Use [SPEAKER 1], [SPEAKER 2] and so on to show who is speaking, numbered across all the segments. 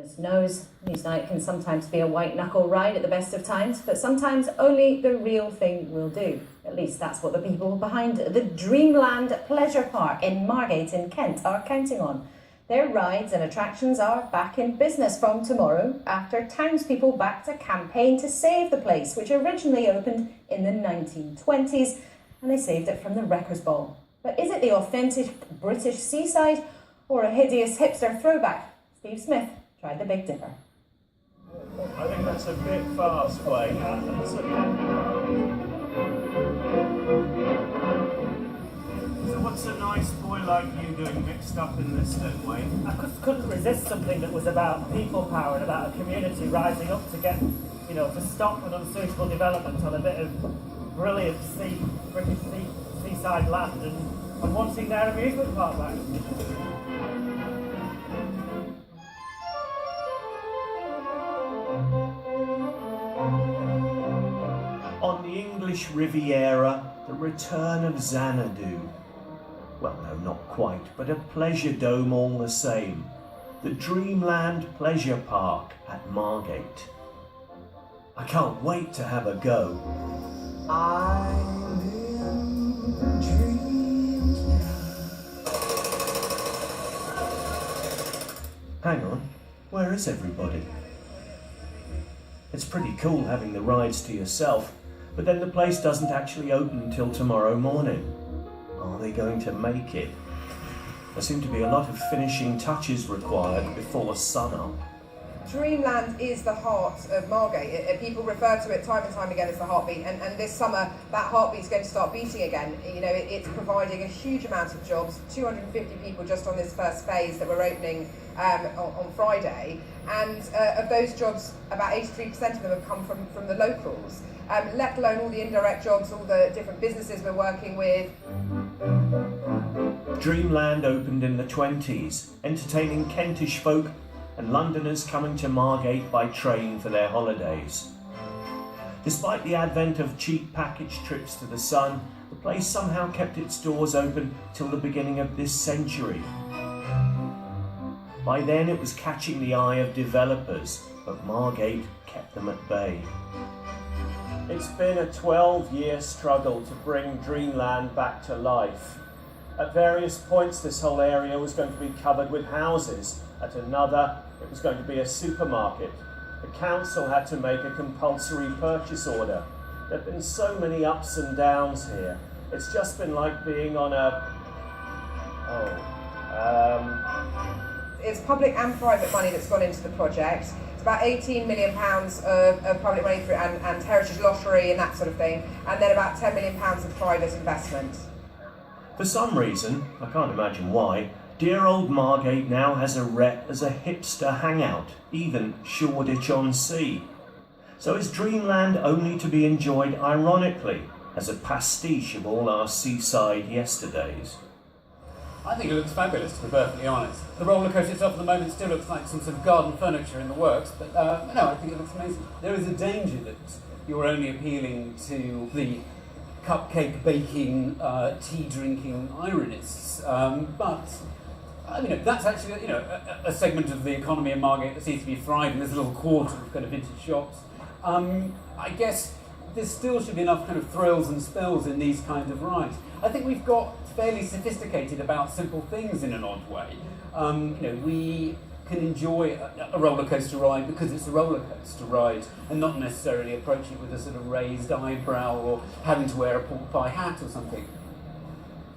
[SPEAKER 1] Goodness knows, Newsnight can sometimes be a white-knuckle ride at the best of times, but sometimes only the real thing will do. At least that's what the people behind the Dreamland Pleasure Park in Margate in Kent are counting on. Their rides and attractions are back in business from tomorrow after townspeople backed a campaign to save the place, which originally opened in the 1920s, and they saved it from the Wreckers Ball. But is it the authentic British seaside or a hideous hipster throwback? Steve Smith tried the Big Dipper.
[SPEAKER 2] I think that's a bit fast, Blake. So what's a nice boy like you doing mixed up in this then, Wayne?
[SPEAKER 3] I couldn't resist something that was about people power and about a community rising up to get, to stop an unsuitable development on a bit of brilliant British seaside land and wanting their amusement park back.
[SPEAKER 2] On the English Riviera, the return of Xanadu. Well, no, not quite, but a pleasure dome all the same. The Dreamland Pleasure Park at Margate. I can't wait to have a go. I'm in Dreamland. Hang on, where is everybody? It's pretty cool having the rides to yourself, but then the place doesn't actually open until tomorrow morning. Are they going to make it? There seem to be a lot of finishing touches required before sunup.
[SPEAKER 4] Dreamland is the heart of Margate. People refer to it time and time again as the heartbeat, and this summer that heartbeat is going to start beating again. It's providing a huge amount of jobs, 250 people just on this first phase that we're opening on Friday, and of those jobs, about 83% of them have come from the locals, let alone all the indirect jobs, all the different businesses we're working with.
[SPEAKER 2] Dreamland opened in the 20s, entertaining Kentish folk and Londoners coming to Margate by train for their holidays. Despite the advent of cheap package trips to the sun, the place somehow kept its doors open till the beginning of this century. By then it was catching the eye of developers, but Margate kept them at bay. It's been a 12-year struggle to bring Dreamland back to life. At various points this whole area was going to be covered with houses. At another, it was going to be a supermarket. The council had to make a compulsory purchase order. There have been so many ups and downs here. It's just been like being on
[SPEAKER 4] It's public and private money that's gone into the project. It's about £18 million of public money through and heritage lottery and that sort of thing, and then about £10 million of private investment.
[SPEAKER 2] For some reason, I can't imagine why, dear old Margate now has a rep as a hipster hangout, even Shoreditch-on-Sea. So is Dreamland only to be enjoyed ironically, as a pastiche of all our seaside yesterdays?
[SPEAKER 5] I think it looks fabulous, to be perfectly honest. The roller coaster itself at the moment still looks like some sort of garden furniture in the works, but no, I think it looks amazing. There is a danger that you're only appealing to the cupcake baking, tea drinking ironists, but that's actually a segment of the economy in Margate that seems to be thriving. There's a little quarter of kind of vintage shops. I guess there still should be enough kind of thrills and spills in these kinds of rides. I think we've got fairly sophisticated about simple things in an odd way. We can enjoy a roller coaster ride because it's a roller coaster ride and not necessarily approach it with a sort of raised eyebrow or having to wear a pork pie hat or something.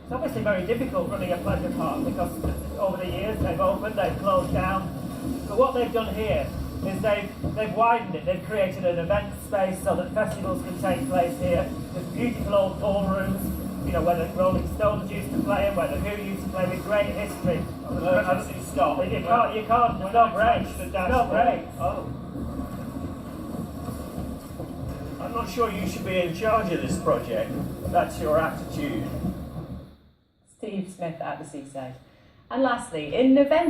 [SPEAKER 3] It's obviously very difficult running a pleasure park because over the years they've opened, they've closed down. But what they've done here is they've widened it. They've created an event space so that festivals can take place here. There's beautiful old ballrooms, where the Rolling Stones used to play and where the Who used to play, with great history.
[SPEAKER 2] Stop.
[SPEAKER 3] You can't, it's not great. It's not great.
[SPEAKER 2] Oh. I'm not sure you should be in charge of this project. That's your attitude.
[SPEAKER 1] Steve Smith at the seaside. And lastly, in November,